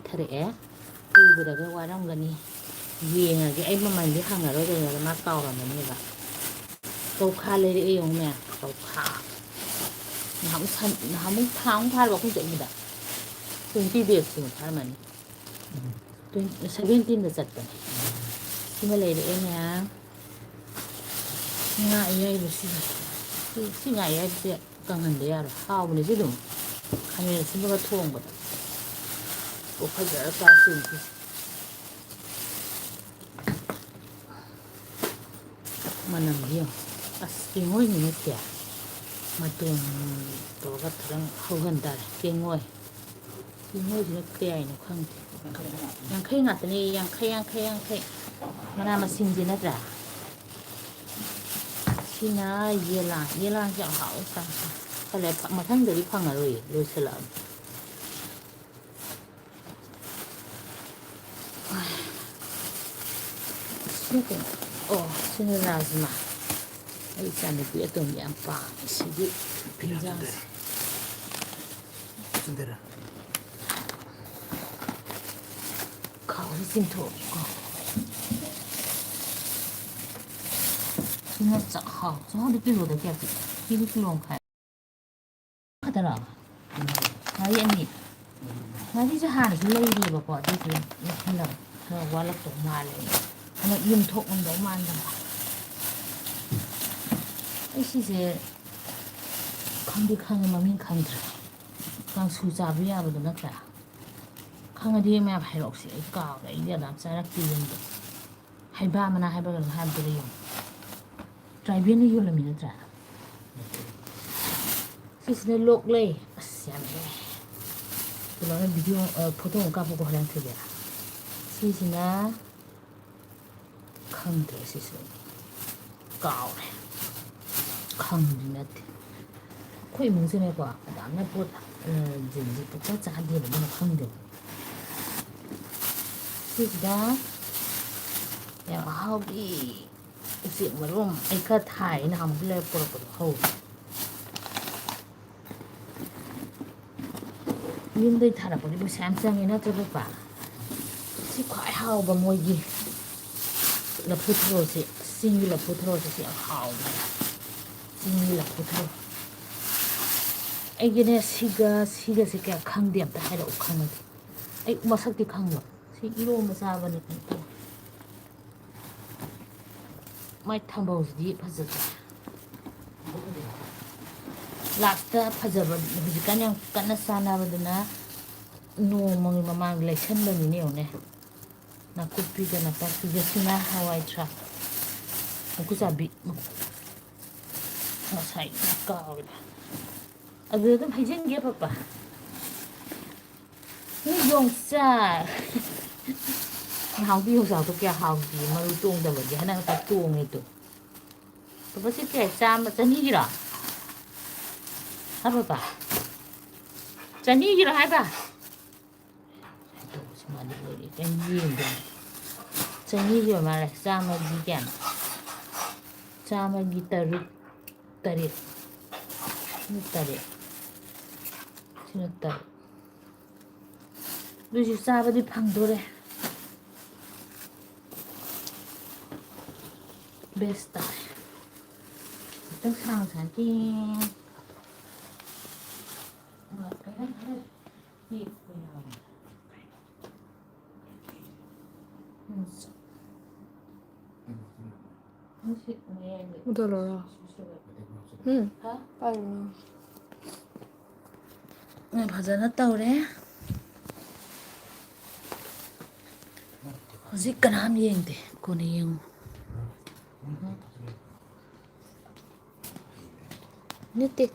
ꯄꯤꯊꯔꯛꯑꯦ ꯎꯕꯗꯒ ꯋꯥꯔꯝꯒꯅꯤ ꯌꯦꯡꯉꯒꯦ ꯑꯩ ꯃꯃꯜꯗꯤ ꯍꯪꯉꯔꯣꯏꯗꯣꯏꯅꯦ ꯃꯥ ꯀꯥꯎꯔꯝꯃꯅꯦꯕ ꯀꯧꯈꯥ ꯂꯩꯔꯛꯑꯦ ꯌꯦꯡꯉꯨꯅꯦ ꯀꯧꯈꯥ ꯅꯍꯥꯟꯃꯨꯛ ꯊꯥ ꯑꯃꯨꯛ ꯐꯥꯔꯕ ꯑꯩꯈꯣꯏ ꯆꯠꯂꯤꯗ 20 days ꯐꯥꯔꯝꯃꯅꯤ 17ꯗ ꯆꯠꯄꯅꯦ ꯁꯤꯃ ꯂꯩꯔꯛꯑꯦꯅꯦ ꯉꯥ ꯑꯌꯥꯏꯕꯁꯤꯒ ꯁꯤ ꯉꯥ ꯑꯌꯥꯏꯕꯁꯦ ꯀꯪꯍꯟꯕ ꯌꯥꯔꯣꯏ ꯍꯥꯎꯕꯅꯦ ꯁꯤ ꯑꯗꯨꯝ ꯈꯥꯃꯦꯟ ꯑꯁꯤꯟꯕꯒ ꯊꯣꯡꯕꯗ ꯑꯣ ꯐꯖꯔ ꯆꯥꯁꯤꯡꯁꯤ ꯃꯅꯝꯗꯤ ꯌꯦꯡꯉꯣ ꯑꯁ ꯀꯦꯡꯉꯣꯏꯅꯤꯅꯦ ꯁꯦ ꯃꯇꯣꯟ ꯇꯧꯔꯒ ꯈꯤꯇꯪ ꯍꯧꯍꯟ ꯇꯥꯔꯦ ꯀꯦꯡꯉꯣꯏꯁꯤꯅ ꯀꯌꯥꯏꯅꯣ ꯈꯪꯗꯦ 50 ꯉꯥꯛꯇꯅꯦ 50 ꯃꯅꯥ ꯃꯁꯤꯡꯁꯦ ꯅꯠꯇ꯭ꯔꯥ ꯁꯤꯅ ꯌꯦꯂꯥꯡꯁꯦ ꯌꯥꯝ ꯍꯥꯎꯋꯦ ꯈꯜꯂꯦ ꯃꯊꯪꯗꯗꯤ ꯐꯪꯉꯔꯣꯏꯌꯦ ꯂꯣꯏꯁꯤꯜꯂꯛꯑꯕꯅꯤ ꯁꯤ ꯀꯩꯅꯣ ꯁꯤꯅ ꯔꯥꯖꯃꯥ ꯑꯩ ꯏꯆꯥꯅꯨꯄꯤ ꯑꯇꯣꯝꯕꯤ ꯌꯥꯝ ꯄꯥꯝꯃꯦ ꯁꯤꯒꯤ ꯐꯤꯖꯥꯁꯦ ꯈꯥꯎꯁꯦ ꯆꯤꯡꯊꯣꯛꯑꯒꯦꯀꯣ ꯁꯤꯅ ꯆꯥꯛꯍꯥꯎꯗꯤ ꯀꯤꯂꯣꯗ ꯀꯌꯥ ꯄꯤ ꯁꯤꯗꯤ ꯀꯤꯂꯣ ꯃꯈꯥꯏ ꯈꯛꯇꯔꯣ ꯉꯥꯔꯤ 2 ꯉꯥꯔꯤꯁꯦ ꯍꯥꯟꯅꯁꯨ ꯂꯩꯔꯤꯑꯕꯀꯣ ꯑꯗꯨꯏꯁꯨ ꯂꯧꯁꯤꯜꯂꯒ ꯈꯔ ꯋꯥꯠꯂꯛꯇꯧ ꯃꯥꯜꯂꯦ ꯍꯟꯗꯛ ꯌꯨꯝꯊꯣꯛꯉꯝꯗꯧ ꯃꯥꯟꯗꯕ ꯑꯩ ꯁꯤꯁꯦ ꯈꯪꯗꯤ ꯈꯪꯉꯦ ꯃꯃꯤꯡ ꯈꯪꯗ꯭ꯔꯦ ꯀꯥꯡꯁꯨ ꯆꯥꯕ ꯌꯥꯕꯗꯣ ꯅꯠꯇ꯭ꯔꯥ ꯈꯪꯉꯗꯤ ꯃꯌꯥꯝ ꯍꯥꯏꯔꯛꯑꯣꯁꯦ ꯑꯩ ꯀꯥꯎꯔꯦ ꯑꯩꯗꯤ ꯑꯗꯥꯝ ꯆꯥꯔꯛꯇꯦ ꯌꯨꯝꯗ ꯍꯩꯕꯥ ꯃꯅꯥ ꯍꯥꯏꯕ꯭ꯔꯥ ꯀꯩꯅꯣ ꯍꯥꯏꯕꯗꯨꯗ ꯌꯦꯡꯉꯣ ꯇ꯭ꯔꯥꯏꯕꯦꯜꯅ ꯌꯣꯜꯂꯝꯃꯤ ꯅꯠꯇ꯭ꯔꯥ ꯁꯤꯁꯤꯅ ꯂꯣꯛꯂꯩ ꯑꯁ ꯌꯥꯝ ꯀꯩꯅꯣꯅ ꯚꯤꯗꯤꯑꯣ ꯐꯣꯇꯣ ꯑꯃ ꯀꯥꯞꯄꯨꯀꯣ ꯍꯣꯔꯦꯟ ꯊꯣꯏꯕꯤ ꯁꯤꯁꯤꯅ ꯈꯪꯗ꯭ꯔꯦ ꯁꯤꯁꯨ ꯀꯥꯎꯔꯦ ꯈꯪꯕꯗꯤ ꯅꯠꯇꯦ ꯑꯩꯈꯣꯏ ꯏꯃꯨꯡꯁꯤꯅꯦꯀꯣ ꯌꯥꯝꯅ ꯄꯣꯠ ꯖꯤꯟꯁꯦ ꯄꯨꯛꯆꯥ ꯆꯥꯗꯦꯕ ꯑꯗꯨꯅ ꯈꯪꯗꯦꯕ ꯁꯤꯁꯤꯗ ꯌꯥꯝ ꯑꯍꯥꯎꯕꯤ ꯎꯆꯦꯛ ꯃꯔꯨꯝ ꯑꯩ ꯈꯔ ꯊꯥꯏ ꯅꯍꯥꯟꯃꯨꯛ ꯂꯩꯔ ꯄꯨꯔꯛꯄꯗꯣ ꯍꯧꯋꯦ ꯌꯨꯝꯗꯩ ꯊꯥꯔꯛꯄꯗꯤ ꯄꯩꯁꯥ ꯌꯥꯝ ꯆꯪꯉꯦ ꯅꯠꯇ꯭ꯔ ꯄꯄꯥ ꯁꯤ ꯈ꯭ꯋꯥꯏ ꯍꯥꯎꯕ ꯃꯣꯏꯒꯤ ꯂꯐꯨ ꯊꯔꯣꯁꯦ ꯆꯤꯡꯒꯤ ꯂꯐꯨ ꯊꯔꯣꯁꯦ ꯁꯤ ꯌꯥꯝ ꯍꯥꯎꯕꯅꯦ ꯆꯤꯡꯒꯤ ꯂꯐꯨ ꯊꯔꯣ ꯑꯩꯒꯤꯅꯦ ꯁꯤꯒꯁꯦ ꯀꯌꯥ ꯈꯪꯗꯦ ꯑꯝꯇ ꯍꯥꯏꯔꯛꯎ ꯈꯪꯉꯗꯤ ꯑꯩ ꯃꯁꯛꯇꯤ ꯈꯪꯕ ꯁꯤ ꯏꯔꯣꯝꯕ ꯆꯥꯕꯅꯤ ꯃꯥꯏ ꯊꯝꯕꯧꯁꯤꯗꯤ ꯐꯖꯗ꯭ꯔꯦ ꯂꯥꯁꯇ ꯐꯖꯕ ꯍꯧꯖꯤꯛꯀꯥꯟ ꯌꯥꯝ ꯀꯟꯅ ꯆꯥꯟꯅꯕꯗꯨꯅ ꯅꯣꯡꯃꯒꯤ ꯃꯃꯥꯡꯗ ꯂꯩꯁꯟꯕꯅꯤꯅꯦ ꯌꯦꯡꯉꯨꯅꯦ ꯅꯥꯀꯨꯞꯄꯤꯒ ꯅꯥꯄꯥꯛꯄꯤꯒ ꯁꯤꯅ ꯍꯋꯥꯏꯊ꯭ꯔꯥꯛ ꯃꯀꯨꯆꯥꯕꯤ ꯉꯁꯥꯏ ꯀꯥꯎꯔꯦ ꯑꯗꯨꯗ ꯑꯗꯨꯝ ꯍꯩꯖꯤꯟꯒꯦ ꯄꯄꯥ ꯌꯣꯡꯆꯥꯛ ꯅꯍꯥꯟꯃꯨꯛꯀꯤ ꯌꯣꯡꯆꯥꯛꯇꯣ ꯀꯌꯥ ꯍꯥꯎꯇꯦ ꯃꯔꯨ ꯇꯣꯡꯗꯕꯒꯤ ꯍꯟꯗꯛ ꯇꯣꯡꯉꯦ ꯇꯨ ꯄꯄꯥ ꯁꯤ ꯀꯌꯥ ꯆꯅꯤꯒꯤꯔꯣ ꯍꯥ ꯄꯄꯥ ꯆꯅꯤꯒꯤꯔꯣ ꯍꯥꯏꯕ ꯆꯅꯤꯒꯤ ꯑꯣꯏ ꯃꯥꯜꯂꯦ ꯆꯥꯝꯃꯒꯤ ꯀꯌꯥꯅꯣ ꯆꯥꯝꯃꯒꯤ 3 ꯁꯤꯅ 3 ꯁꯤꯅ 3 ꯑꯗꯨꯏꯁꯨ ꯆꯥꯕꯗꯤ ꯐꯪꯗꯣꯔꯦ ꯕꯦꯁ ꯇꯥꯔꯦ ꯈꯤꯇꯪ ꯁꯥꯡ 묻어라. 빨리. ꯐꯖꯅ ꯇꯧꯔꯦ ꯍꯧꯖꯤꯛ ꯀꯅꯥꯝ ꯌꯦꯡꯗꯦ ꯀꯣꯟꯅ ꯌꯦꯡꯉꯨ ꯅꯠꯇꯦ